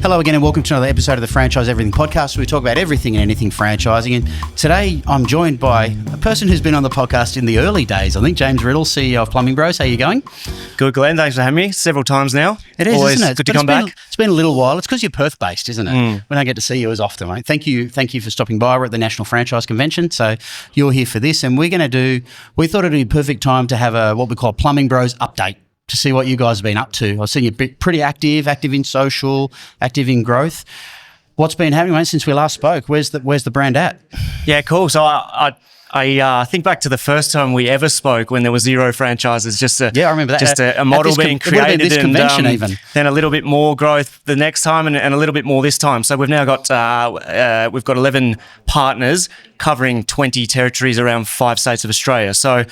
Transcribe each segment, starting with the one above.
Hello again and welcome to another episode of the Franchise Everything podcast, where we talk about everything and anything franchising. And today I'm joined by a person who's been on the podcast in the early days. I think James Riddle, CEO of Plumbing Bros. How are you going? Good, Glenn. Thanks for having me several times now. It is, always isn't it? good to come back. It's been a little while. It's because you're Perth-based, isn't it? We don't get to see you as often, mate. Thank you for stopping by. We're at the National Franchise Convention, so you're here for this. And we thought it'd be a perfect time to have what we call Plumbing Bros update, to see what you guys have been up to. I've seen you pretty active in social, active in growth. What's been happening, mate, since we last spoke? Where's the brand at? Yeah, cool. So I think back to the first time we ever spoke when there were 0 franchises, I remember that. Just a model being created, this convention even. Then a little bit more growth the next time, and a little bit more this time. So we've now got 11 partners covering 20 territories around 5 states of Australia. So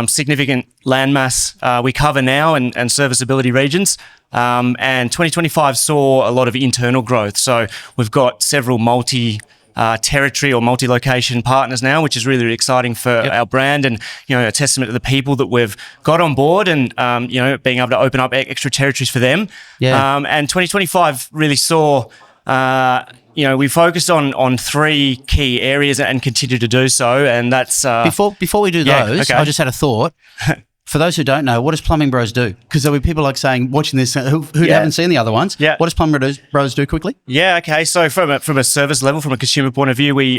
significant landmass we cover now and serviceability regions. And 2025 saw a lot of internal growth. So we've got several multi-territory or multi-location partners now, which is really, really exciting for our brand, and a testament to the people that we've got on board, and being able to open up extra territories for them. And 2025 really saw we focused on 3 key areas and continue to do so, and that's before we do those, I just had a thought. For those who don't know, what does Plumbing Bros do? Because there'll be people watching this who haven't seen the other ones. Yeah. What does Plumbing Bros do quickly? Yeah, okay. So from a service level, from a consumer point of view, we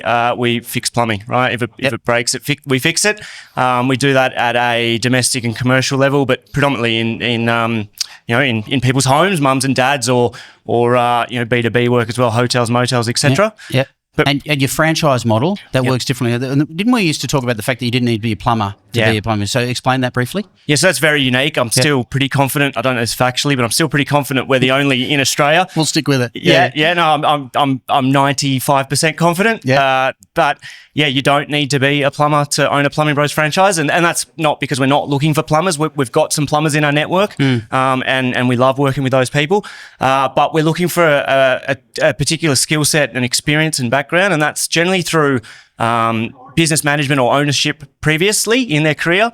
fix plumbing, right? If it breaks, we fix it. We do that at a domestic and commercial level, but predominantly in people's homes, mums and dads, or B2B work as well, hotels, motels, etc. Yeah. And your franchise model, that works differently. Didn't we used to talk about the fact that you didn't need to be a plumber to be a plumber? So explain that briefly. Yeah, so that's very unique. I'm still pretty confident. I don't know this factually, but I'm still pretty confident we're the only in Australia. We'll stick with it. No, I'm 95% confident. But you don't need to be a plumber to own a Plumbing Bros franchise, and that's not because we're not looking for plumbers. We've got some plumbers in our network, and we love working with those people. But we're looking for a particular skill set and experience and background, and that's generally through business management or ownership previously in their career,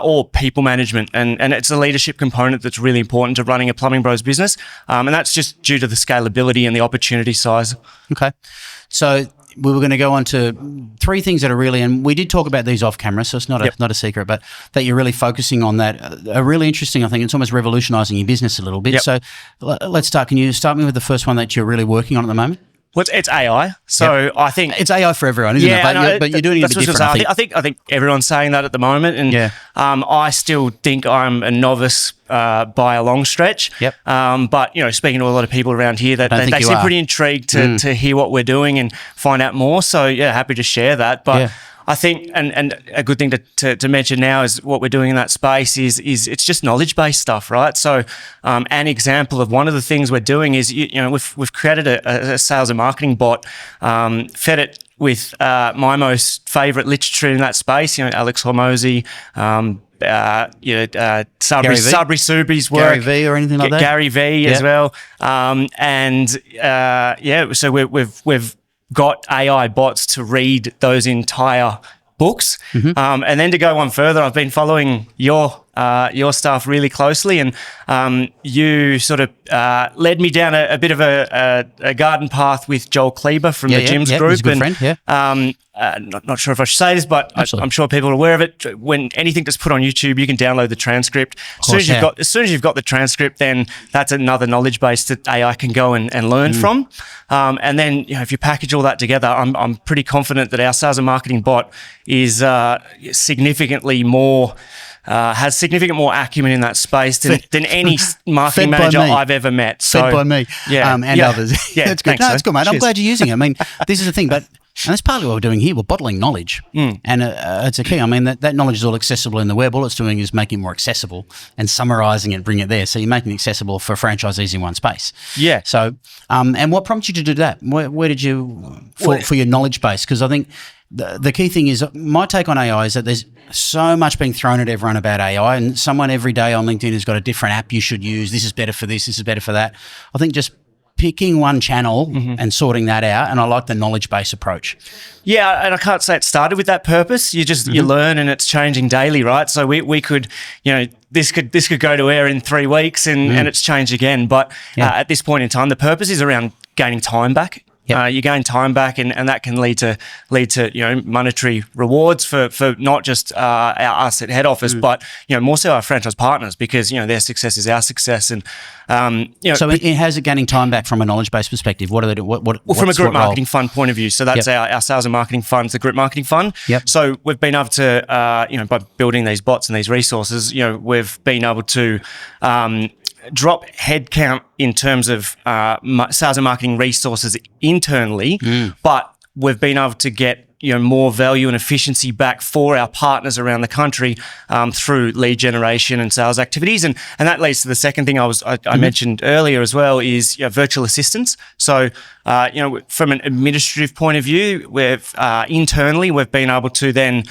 or people management. And it's a leadership component that's really important to running a Plumbing Bros business. And that's just due to the scalability and the opportunity size. Okay. So we were going to go on to 3 things that are really, and we did talk about these off camera, so it's not a secret, but that you're really focusing on that. A really interesting, I think it's almost revolutionising your business a little bit. So let's start. Can you start me with the first one that you're really working on at the moment? Well, it's AI. So I think it's AI for everyone, isn't it? But you're doing it a bit different. I think everyone's saying that at the moment, and I still think I'm a novice by a long stretch. But speaking to a lot of people around here, that they seem pretty intrigued to hear what we're doing and find out more. So happy to share that. But I think, and a good thing to mention now is what we're doing in that space is it's just knowledge-based stuff, right? So an example of one of the things we're doing is, we've created a sales and marketing bot, fed it with my most favourite literature in that space, Alex Hormozy, Sabri Subi's work. Gary V or anything like that? Gary V as well. So we've got AI bots to read those entire books. And then to go one further, I've been following your stuff really closely, and you sort of led me down a bit of a garden path with Joel Kleber from the Gyms Group. He's a good friend, not sure if I should say this, but I'm sure people are aware of it. When anything that's put on YouTube, you can download the transcript. As soon as you've got the transcript, then that's another knowledge base that AI can go and learn from. And then if you package all that together, I'm pretty confident that our sales and marketing bot is significantly more. Has significant more acumen in that space than any marketing manager I've ever met. Fed by me, and others. That's good. That's good, mate. Cheers. I'm glad you're using it. I mean, this is the thing, and that's partly what we're doing here. We're bottling knowledge, and it's a key. I mean, that knowledge is all accessible in the web. All it's doing is making it more accessible and summarising it, bring it there. So you're making it accessible for franchisees in one space. Yeah. So, and what prompted you to do that? Where did you for your knowledge base? Because I think the key thing is, my take on AI is that there's so much being thrown at everyone about AI, and someone every day on LinkedIn has got a different app you should use. This is better for this is better for that. I think just picking one channel and sorting that out, and I like the knowledge-based approach. Yeah, and I can't say it started with that purpose. You just you learn, and it's changing daily, right? So we could, this could go to air in 3 weeks, and it's changed again. But at this point in time, the purpose is around gaining time back. Yep. You gain time back, and that can lead to monetary rewards for not just us at head office, but more so our franchise partners, because their success is our success. And so how's it gaining time back from a knowledge based perspective? What do they do? Well, from a group marketing fund point of view, so that's our sales and marketing fund, the group marketing fund. Yep. So we've been able to by building these bots and these resources, we've been able to drop headcount in terms of sales and marketing resources internally, but we've been able to get more value and efficiency back for our partners around the country through lead generation and sales activities, and that leads to the second thing I mentioned earlier as well is virtual assistants. So from an administrative point of view, internally we've been able to then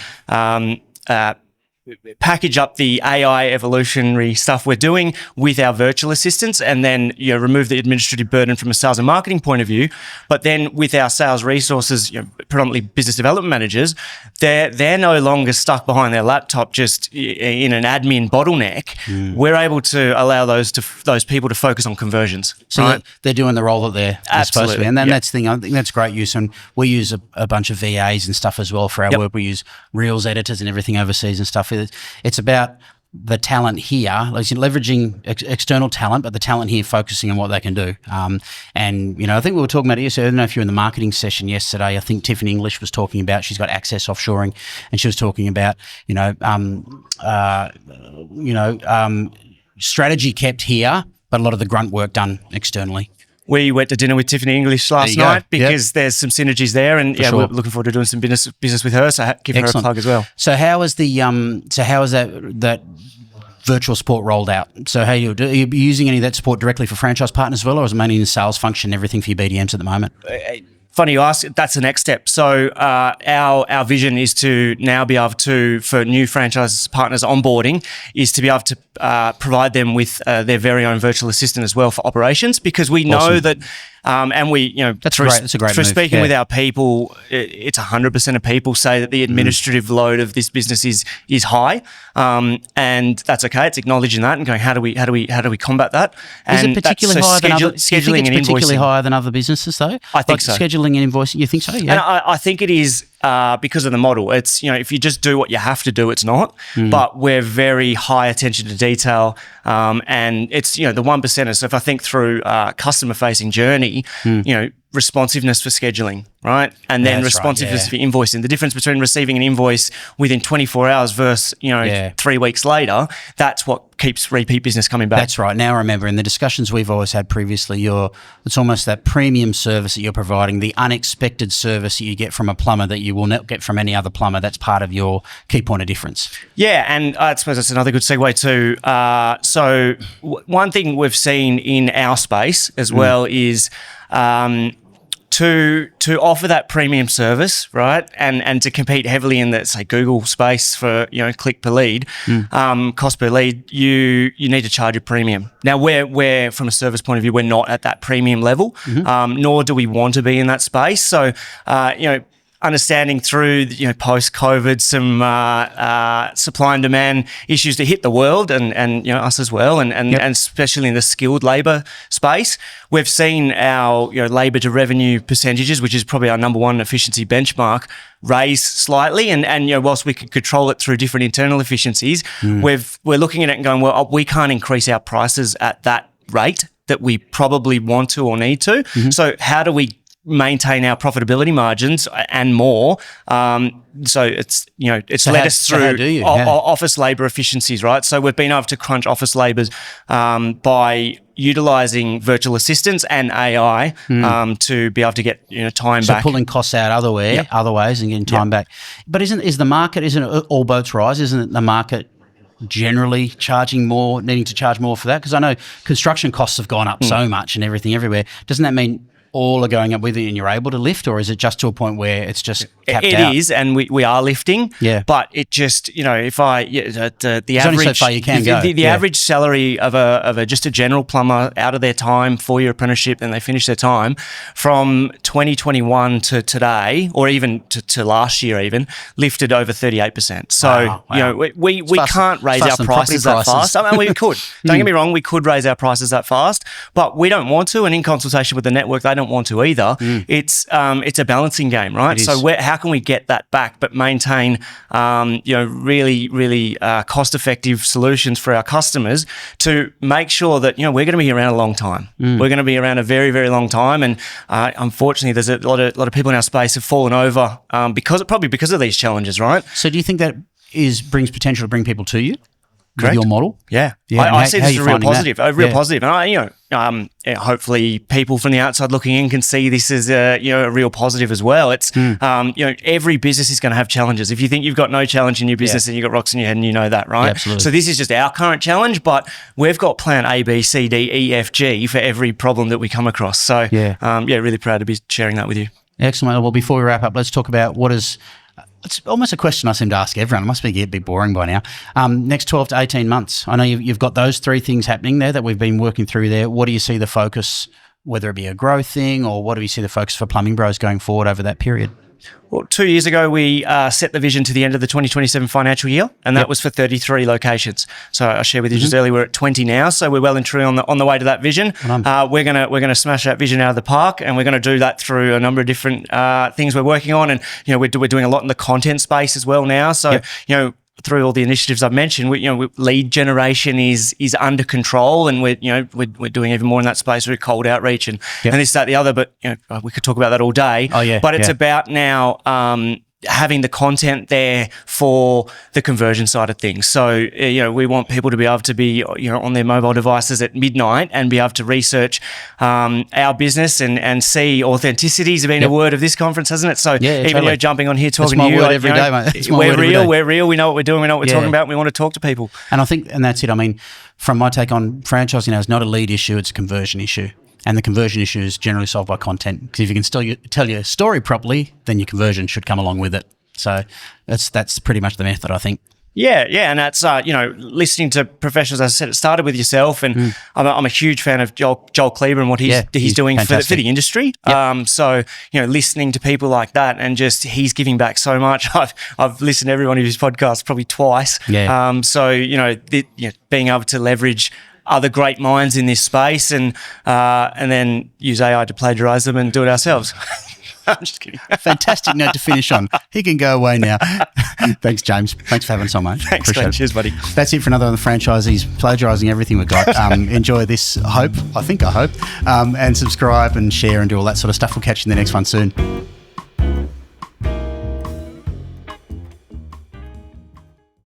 package up the AI evolutionary stuff we're doing with our virtual assistants, and then remove the administrative burden from a sales and marketing point of view. But then with our sales resources, predominantly business development managers, they're no longer stuck behind their laptop just in an admin bottleneck. We're able to allow those people to focus on conversions. So right? they're doing the role that they're supposed to be, and then that's the thing. I think that's great use, and we use a bunch of VAs and stuff as well for our work. We use Reels editors and everything overseas and stuff. It's about the talent here, like leveraging external talent, but the talent here focusing on what they can do. And I think we were talking about it yesterday. I don't know if you were in the marketing session yesterday. I think Tiffany English was talking about, she's got access offshoring, and she was talking about strategy kept here, but a lot of the grunt work done externally. We went to dinner with Tiffany English last night because there's some synergies there, and we're looking forward to doing some business with her. So give her a plug as well. So how is that virtual support rolled out? So are you using any of that support directly for franchise partners as well, or is it mainly in the sales function, everything for your BDMs at the moment? Funny you ask, that's the next step. So our vision is to now be able to, for new franchise partners onboarding, is to be able to provide them with their very own virtual assistant as well for operations, because we know that, and we, that's great. That's a great move. Speaking with our people, it's 100% of people say that the administrative load of this business is high, and that's okay. It's acknowledging that and going, how do we combat that? Is it particularly higher than other? Scheduling and particularly higher than other businesses though? I think so. Scheduling and invoicing, you think so? Yeah. And I think it is because of the model. It's if you just do what you have to do, it's not. But we're very high attention to detail, and it's the 1%ers. So if I think through customer-facing journey, responsiveness for scheduling, right? And then responsiveness for invoicing. The difference between receiving an invoice within 24 hours versus 3 weeks later, that's what keeps repeat business coming back. That's right. Now I remember in the discussions we've always had previously, it's almost that premium service that you're providing, the unexpected service that you get from a plumber that you will not get from any other plumber. That's part of your key point of difference. Yeah, and I suppose that's another good segue too. So one thing we've seen in our space as well is to offer that premium service, right, and to compete heavily in the, say, Google space for click per lead, cost per lead, you need to charge a premium. Now we're from a service point of view, we're not at that premium level, nor do we want to be in that space. So understanding through post-COVID some supply and demand issues that hit the world and us as well, and especially in the skilled labour space, we've seen our labour to revenue percentages, which is probably our number one efficiency benchmark, raise slightly. And whilst we can control it through different internal efficiencies, we're looking at it and going, well, we can't increase our prices at that rate that we probably want to or need to. So how do we maintain our profitability margins and more? So it's led us through office labour efficiencies, right? So we've been able to crunch office labours by utilising virtual assistants and AI to be able to get time back. So pulling costs out other ways and getting time back. But isn't it all boats rise? Isn't it the market generally needing to charge more for that? Because I know construction costs have gone up so much and everything everywhere. Doesn't that mean all are going up with it and you're able to lift, or is it just to a point where it's just capped out? It is, and we are lifting. Yeah. But it just, if the There's average, only so far you can go. The average salary of a just a general plumber out of their time, 4-year apprenticeship, and they finish their time from 2021 to today, or even to last year, even lifted over 38%. So we can't raise our prices that fast. I mean, we could. Don't get me wrong, we could raise our prices that fast, but we don't want to. And in consultation with the network, they don't want to either. It's a balancing game, right? So how can we get that back, but maintain really, really cost-effective solutions for our customers to make sure that we're going to be around a long time. We're going to be around a very, very long time, and unfortunately, there's a lot of people in our space have fallen over because of these challenges, right? So, do you think that brings potential to bring people to you? Correct. With your model? Yeah. I see this as a real positive. And hopefully people from the outside looking in can see this as a real positive as well. It's, every business is going to have challenges. If you think you've got no challenge in your business, then you've got rocks in your head, and you know that, right? Yeah, absolutely. So this is just our current challenge, but we've got plan A, B, C, D, E, F, G for every problem that we come across. So, really proud to be sharing that with you. Excellent. Well, before we wrap up, let's talk about it's almost a question I seem to ask everyone. It must be a bit boring by now. Next 12 to 18 months. I know you've got those 3 things happening there that we've been working through there. What do you see the focus, whether it be a growth thing, or what do you see the focus for Plumbing Bros going forward over that period? Well, 2 years ago, we set the vision to the end of the 2027 financial year, and that was for 33 locations. So I shared with you just earlier, we're at 20 now, so we're well and truly on the way to that vision. We're gonna smash that vision out of the park, and we're gonna do that through a number of different things we're working on, and we're doing a lot in the content space as well now. So through all the initiatives I've mentioned, lead generation is under control, and we're doing even more in that space with cold outreach and this, that, the other. But we could talk about that all day. But it's about now having the content there for the conversion side of things. So, we want people to be able to be, on their mobile devices at midnight and be able to research our business and see authenticity has been a word of this conference, hasn't it? So even jumping on here talking to you, word every day, mate. We're real. We know what we're doing. We know what we're talking about. And we want to talk to people. And I think, and that's it. I mean, from my take on franchising, it's not a lead issue; it's a conversion issue. And the conversion issue is generally solved by content, because if you can still tell your story properly, then your conversion should come along with it. So that's pretty much the method, I think. Yeah, and that's listening to professionals. As I said, it started with yourself, and I'm a huge fan of Joel Kleber and what he's doing for the industry. So listening to people like that, and just he's giving back so much. I've listened to every one of his podcasts probably twice. So being able to leverage other great minds in this space, and then use AI to plagiarize them and do it ourselves. I'm just kidding. Fantastic note to finish on. He can go away now. Thanks, James. Thanks for having so much. Thanks, cheers, buddy. That's it for another one of the franchisees plagiarising everything we've got. Enjoy this, I hope, and subscribe and share and do all that sort of stuff. We'll catch you in the next one soon.